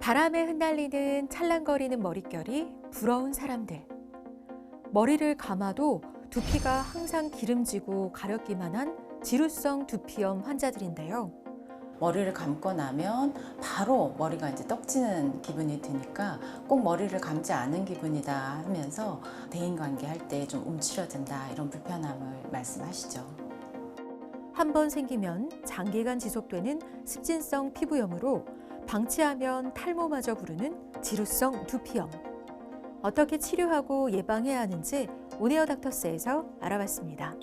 바람에 흩날리는 찰랑거리는 머릿결이 부러운 사람들. 머리를 감아도 두피가 항상 기름지고 가렵기만 한 지루성 두피염 환자들인데요. 머리를 감고 나면 바로 머리가 이제 떡지는 기분이 드니까 꼭 머리를 감지 않은 기분이다 하면서 대인관계 할 때 좀 움츠러든다 이런 불편함을 말씀하시죠. 한 번 생기면 장기간 지속되는 습진성 피부염으로 방치하면 탈모마저 부르는 지루성 두피염. 어떻게 치료하고 예방해야 하는지 온에어 닥터스에서 알아봤습니다.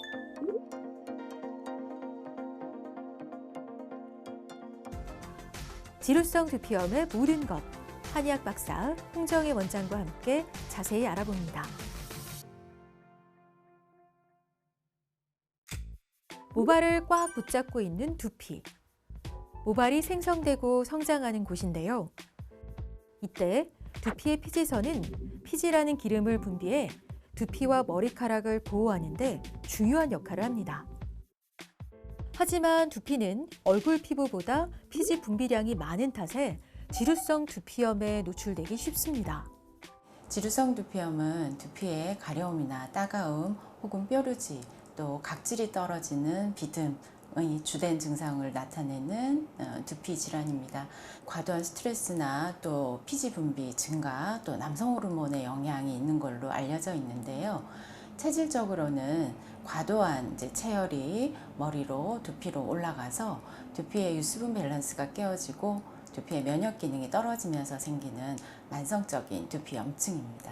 지루성 두피염의 모든 것, 한의학 박사 홍정혜 원장과 함께 자세히 알아봅니다. 모발을 꽉 붙잡고 있는 두피. 모발이 생성되고 성장하는 곳인데요. 이때 두피의 피지선은 피지라는 기름을 분비해 두피와 머리카락을 보호하는 데 중요한 역할을 합니다. 하지만 두피는 얼굴 피부보다 피지 분비량이 많은 탓에 지루성 두피염에 노출되기 쉽습니다. 지루성 두피염은 두피의 가려움이나 따가움 혹은 뾰루지 또 각질이 떨어지는 비듬의 주된 증상을 나타내는 두피 질환입니다. 과도한 스트레스나 또 피지 분비 증가 또 남성 호르몬의 영향이 있는 걸로 알려져 있는데요. 체질적으로는 과도한 체열이 머리로 두피로 올라가서 두피의 유수분 밸런스가 깨어지고 두피의 면역 기능이 떨어지면서 생기는 만성적인 두피염증입니다.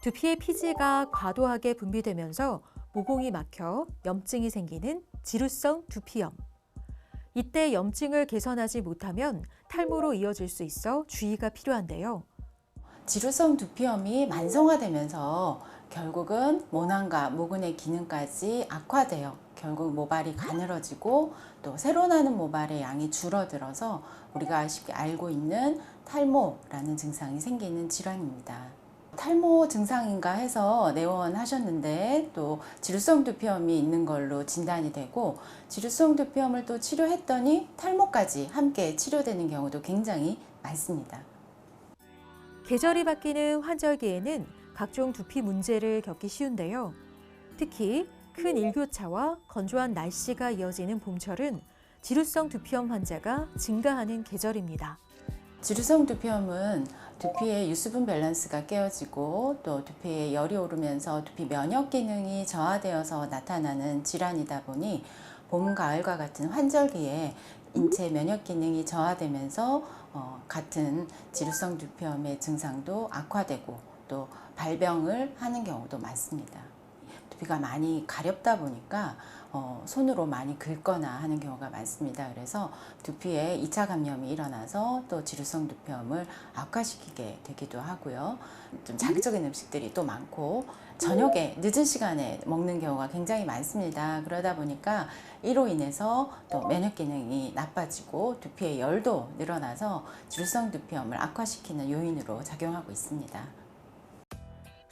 두피의 피지가 과도하게 분비되면서 모공이 막혀 염증이 생기는 지루성 두피염. 이때 염증을 개선하지 못하면 탈모로 이어질 수 있어 주의가 필요한데요. 지루성 두피염이 만성화되면서 결국은 모낭과 모근의 기능까지 악화되어 결국 모발이 가늘어지고 또 새로 나는 모발의 양이 줄어들어서 우리가 쉽게 알고 있는 탈모라는 증상이 생기는 질환입니다. 탈모 증상인가 해서 내원하셨는데 또 지루성 두피염이 있는 걸로 진단이 되고 지루성 두피염을 또 치료했더니 탈모까지 함께 치료되는 경우도 굉장히 많습니다. 계절이 바뀌는 환절기에는 각종 두피 문제를 겪기 쉬운데요. 특히 큰 일교차와 건조한 날씨가 이어지는 봄철은 지루성 두피염 환자가 증가하는 계절입니다. 지루성 두피염은 두피의 유수분 밸런스가 깨어지고 또 두피에 열이 오르면서 두피 면역 기능이 저하되어서 나타나는 질환이다 보니 봄, 가을과 같은 환절기에 인체 면역 기능이 저하되면서 같은 지루성 두피염의 증상도 악화되고 또 발병을 하는 경우도 많습니다. 두피가 많이 가렵다 보니까 손으로 많이 긁거나 하는 경우가 많습니다. 그래서 두피에 2차 감염이 일어나서 또 지루성 두피염을 악화시키게 되기도 하고요. 좀 자극적인 음식들이 또 많고 저녁에 늦은 시간에 먹는 경우가 굉장히 많습니다. 그러다 보니까 이로 인해서 또 면역 기능이 나빠지고 두피의 열도 늘어나서 지루성 두피염을 악화시키는 요인으로 작용하고 있습니다.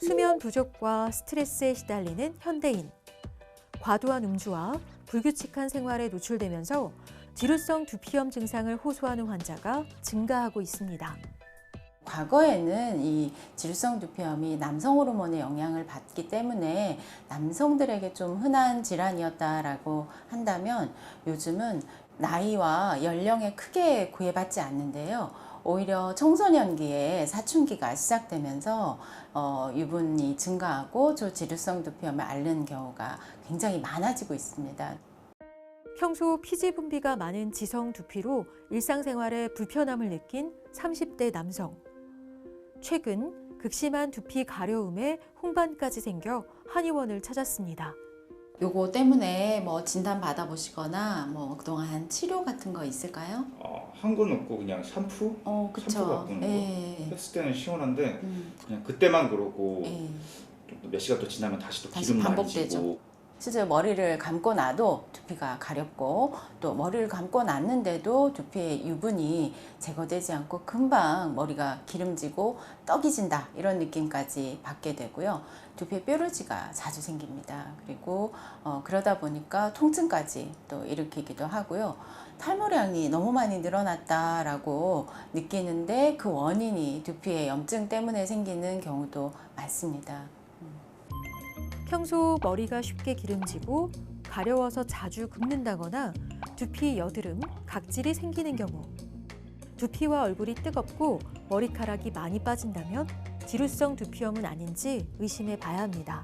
수면 부족과 스트레스에 시달리는 현대인. 과도한 음주와 불규칙한 생활에 노출되면서 지루성 두피염 증상을 호소하는 환자가 증가하고 있습니다. 과거에는 이 지루성 두피염이 남성 호르몬의 영향을 받기 때문에 남성들에게 좀 흔한 질환이었다라고 한다면 요즘은 나이와 연령에 크게 구애받지 않는데요. 오히려 청소년기에 사춘기가 시작되면서 유분이 증가하고 지루성 두피염을 앓는 경우가 굉장히 많아지고 있습니다. 평소 피지 분비가 많은 지성 두피로 일상생활에 불편함을 느낀 30대 남성. 최근 극심한 두피 가려움에 홍반까지 생겨 한의원을 찾았습니다. 요거 때문에 뭐 진단 받아보시거나 뭐 그동안 치료 같은 거 있을까요? 한 건 없고 그냥 샴푸? 샴푸 그쵸. 바꾸는 거 예. 했을 때는 시원한데 그냥 그때만 그러고 예. 좀 몇 시간 또 지나면 다시 또 다시 기름 많이 반복되죠. 지고 실제 머리를 감고 나도 두피가 가렵고 또 머리를 감고 났는데도 두피의 유분이 제거되지 않고 금방 머리가 기름지고 떡이 진다 이런 느낌까지 받게 되고요. 두피에 뾰루지가 자주 생깁니다. 그리고 그러다 보니까 통증까지 또 일으키기도 하고요. 탈모량이 너무 많이 늘어났다라고 느끼는데 그 원인이 두피의 염증 때문에 생기는 경우도 많습니다. 평소 머리가 쉽게 기름지고 가려워서 자주 긁는다거나 두피 여드름, 각질이 생기는 경우, 두피와 얼굴이 뜨겁고 머리카락이 많이 빠진다면 지루성 두피염은 아닌지 의심해 봐야 합니다.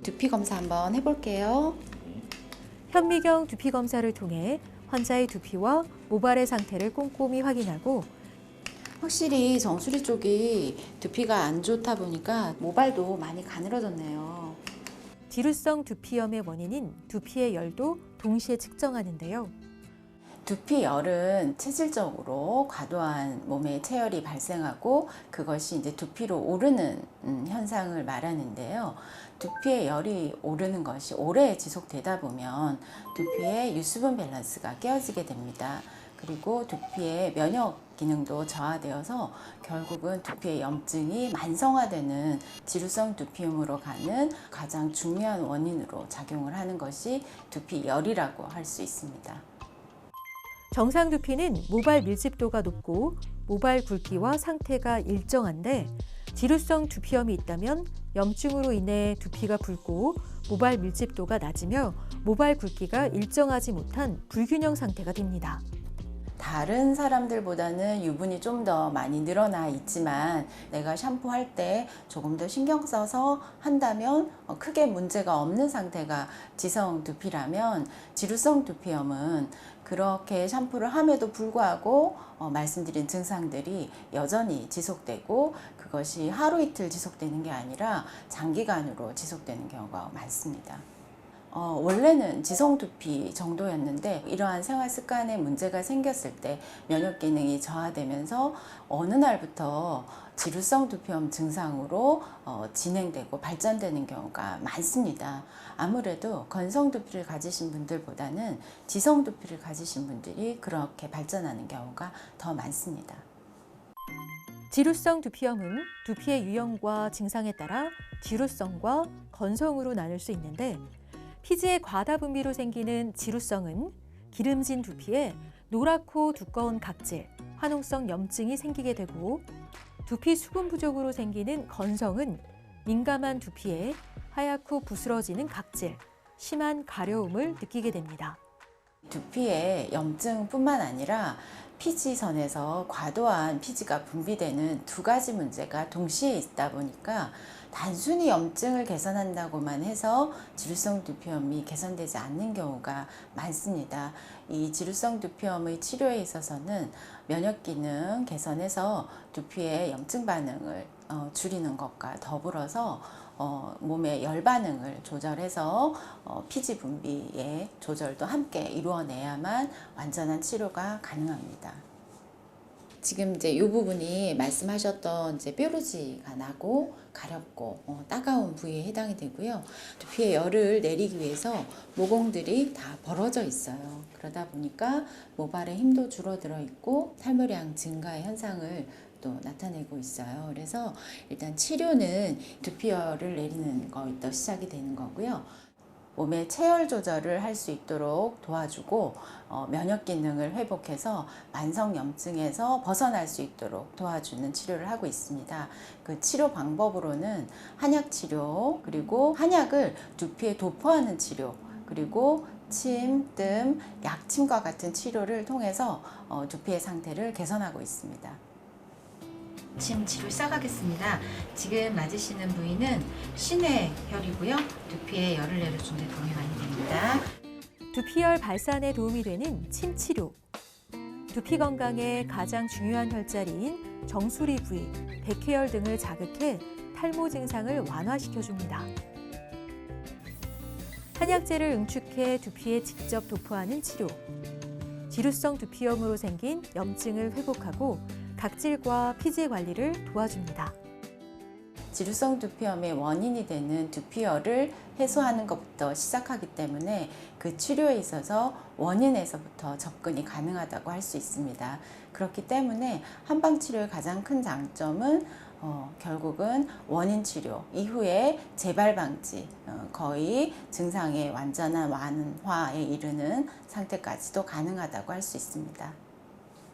두피 검사 한번 해볼게요. 현미경 두피 검사를 통해 환자의 두피와 모발의 상태를 꼼꼼히 확인하고 확실히 정수리 쪽이 두피가 안 좋다 보니까 모발도 많이 가늘어졌네요. 지루성 두피염의 원인인 두피의 열도 동시에 측정하는데요. 두피 열은 체질적으로 과도한 몸의 체열이 발생하고 그것이 이제 두피로 오르는 현상을 말하는데요. 두피의 열이 오르는 것이 오래 지속되다 보면 두피의 유수분 밸런스가 깨어지게 됩니다. 그리고 두피의 면역 기능도 저하되어서 결국은 두피의 염증이 만성화되는 지루성 두피염으로 가는 가장 중요한 원인으로 작용을 하는 것이 두피열이라고 할 수 있습니다. 정상 두피는 모발 밀집도가 높고 모발 굵기와 상태가 일정한데 지루성 두피염이 있다면 염증으로 인해 두피가 붉고 모발 밀집도가 낮으며 모발 굵기가 일정하지 못한 불균형 상태가 됩니다. 다른 사람들보다는 유분이 좀 더 많이 늘어나 있지만 내가 샴푸할 때 조금 더 신경 써서 한다면 크게 문제가 없는 상태가 지성 두피라면 지루성 두피염은 그렇게 샴푸를 함에도 불구하고 말씀드린 증상들이 여전히 지속되고 그것이 하루 이틀 지속되는 게 아니라 장기간으로 지속되는 경우가 많습니다. 원래는 지성 두피 정도였는데 이러한 생활 습관에 문제가 생겼을 때 면역 기능이 저하되면서 어느 날부터 지루성 두피염 증상으로 진행되고 발전되는 경우가 많습니다. 아무래도 건성 두피를 가지신 분들보다는 지성 두피를 가지신 분들이 그렇게 발전하는 경우가 더 많습니다. 지루성 두피염은 두피의 유형과 증상에 따라 지루성과 건성으로 나눌 수 있는데 피지의 과다 분비로 생기는 지루성은 기름진 두피에 노랗고 두꺼운 각질, 화농성 염증이 생기게 되고 두피 수분 부족으로 생기는 건성은 민감한 두피에 하얗고 부스러지는 각질, 심한 가려움을 느끼게 됩니다. 두피에 염증뿐만 아니라 피지선에서 과도한 피지가 분비되는 두 가지 문제가 동시에 있다 보니까 단순히 염증을 개선한다고만 해서 지루성 두피염이 개선되지 않는 경우가 많습니다. 이 지루성 두피염의 치료에 있어서는 면역 기능 개선해서 두피의 염증 반응을 줄이는 것과 더불어서 몸의 열 반응을 조절해서 피지 분비의 조절도 함께 이루어내야만 완전한 치료가 가능합니다. 지금 이제 이 부분이 말씀하셨던 이제 뾰루지가 나고 가렵고 따가운 부위에 해당이 되고요. 두피에 열을 내리기 위해서 모공들이 다 벌어져 있어요. 그러다 보니까 모발의 힘도 줄어들어 있고 탈모량 증가의 현상을 또 나타내고 있어요. 그래서 일단 치료는 두피열을 내리는 거부터 시작이 되는 거고요. 몸의 체열 조절을 할 수 있도록 도와주고 면역 기능을 회복해서 만성 염증에서 벗어날 수 있도록 도와주는 치료를 하고 있습니다. 그 치료 방법으로는 한약 치료, 그리고 한약을 두피에 도포하는 치료, 그리고 침, 뜸, 약침과 같은 치료를 통해서 두피의 상태를 개선하고 있습니다. 침 치료 시작하겠습니다. 지금 맞으시는 부위는 신외혈이고요. 두피에 열을 내려주는 데 도움이 많이 됩니다. 두피열 발산에 도움이 되는 침 치료. 두피 건강에 가장 중요한 혈자리인 정수리 부위, 백회열 등을 자극해 탈모 증상을 완화시켜줍니다. 한약재를 응축해 두피에 직접 도포하는 치료. 지루성 두피염으로 생긴 염증을 회복하고 각질과 피지 관리를 도와줍니다. 지루성 두피염의 원인이 되는 두피열을 해소하는 것부터 시작하기 때문에 그 치료에 있어서 원인에서부터 접근이 가능하다고 할 수 있습니다. 그렇기 때문에 한방치료의 가장 큰 장점은 결국은 원인 치료 이후에 재발 방지, 거의 증상의 완전한 완화에 이르는 상태까지도 가능하다고 할 수 있습니다.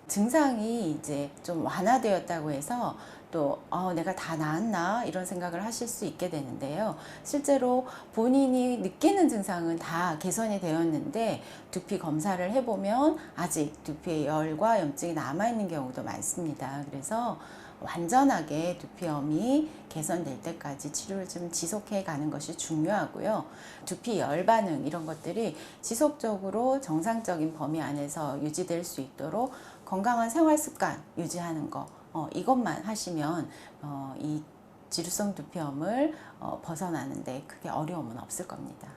증상이 이제 좀 완화되었다고 해서 또 내가 다 나았나 이런 생각을 하실 수 있게 되는데요. 실제로 본인이 느끼는 증상은 다 개선이 되었는데 두피 검사를 해보면 아직 두피에 열과 염증이 남아있는 경우도 많습니다. 그래서 완전하게 두피염이 개선될 때까지 치료를 좀 지속해 가는 것이 중요하고요. 두피 열 반응 이런 것들이 지속적으로 정상적인 범위 안에서 유지될 수 있도록 건강한 생활 습관 유지하는 거 이것만 하시면 이 지루성 두피염을 벗어나는데 크게 어려움은 없을 겁니다.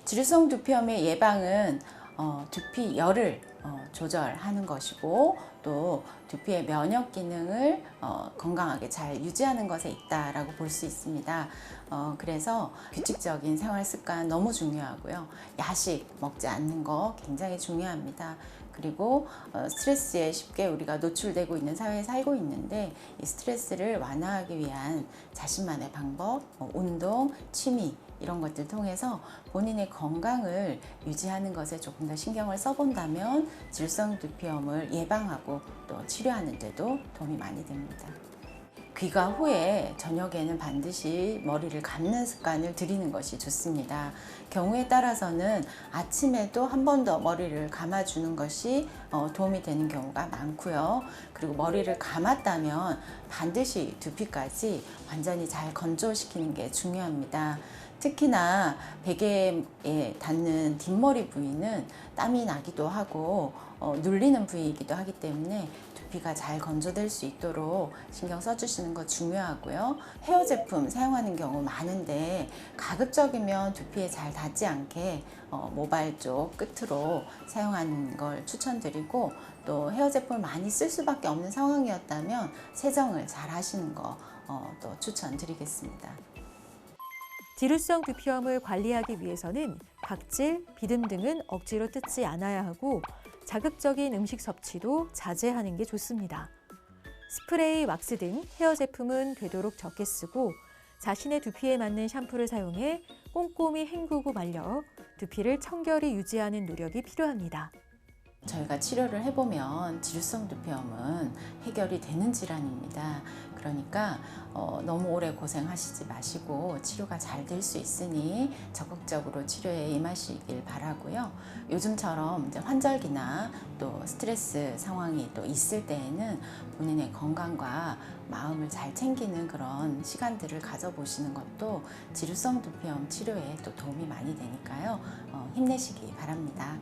지루성 두피염의 예방은 두피 열을 조절하는 것이고 또 두피의 면역 기능을 건강하게 잘 유지하는 것에 있다라고 볼 수 있습니다. 그래서 규칙적인 생활 습관 너무 중요하고요. 야식 먹지 않는 거 굉장히 중요합니다. 그리고 스트레스에 쉽게 우리가 노출되고 있는 사회에 살고 있는데 이 스트레스를 완화하기 위한 자신만의 방법, 운동, 취미 이런 것들 통해서 본인의 건강을 유지하는 것에 조금 더 신경을 써본다면 지루성 두피염을 예방하고 또 치료하는 데도 도움이 많이 됩니다. 귀가 후에 저녁에는 반드시 머리를 감는 습관을 들이는 것이 좋습니다. 경우에 따라서는 아침에도 한 번 더 머리를 감아주는 것이 도움이 되는 경우가 많고요. 그리고 머리를 감았다면 반드시 두피까지 완전히 잘 건조시키는 게 중요합니다. 특히나 베개에 닿는 뒷머리 부위는 땀이 나기도 하고 눌리는 부위이기도 하기 때문에 두피가 잘 건조될 수 있도록 신경 써주시는 거 중요하고요. 헤어 제품 사용하는 경우 많은데 가급적이면 두피에 잘 닿지 않게 모발 쪽 끝으로 사용하는 걸 추천드리고 또 헤어 제품을 많이 쓸 수밖에 없는 상황이었다면 세정을 잘 하시는 거 또 추천드리겠습니다. 지루성 두피염을 관리하기 위해서는 각질, 비듬 등은 억지로 뜯지 않아야 하고 자극적인 음식 섭취도 자제하는 게 좋습니다. 스프레이, 왁스 등 헤어 제품은 되도록 적게 쓰고 자신의 두피에 맞는 샴푸를 사용해 꼼꼼히 헹구고 말려 두피를 청결히 유지하는 노력이 필요합니다. 저희가 치료를 해보면 지루성 두피염은 해결이 되는 질환입니다. 그러니까 너무 오래 고생하시지 마시고 치료가 잘 될 수 있으니 적극적으로 치료에 임하시길 바라고요. 요즘처럼 이제 환절기나 또 스트레스 상황이 또 있을 때에는 본인의 건강과 마음을 잘 챙기는 그런 시간들을 가져보시는 것도 지루성 두피염 치료에 또 도움이 많이 되니까요. 힘내시기 바랍니다.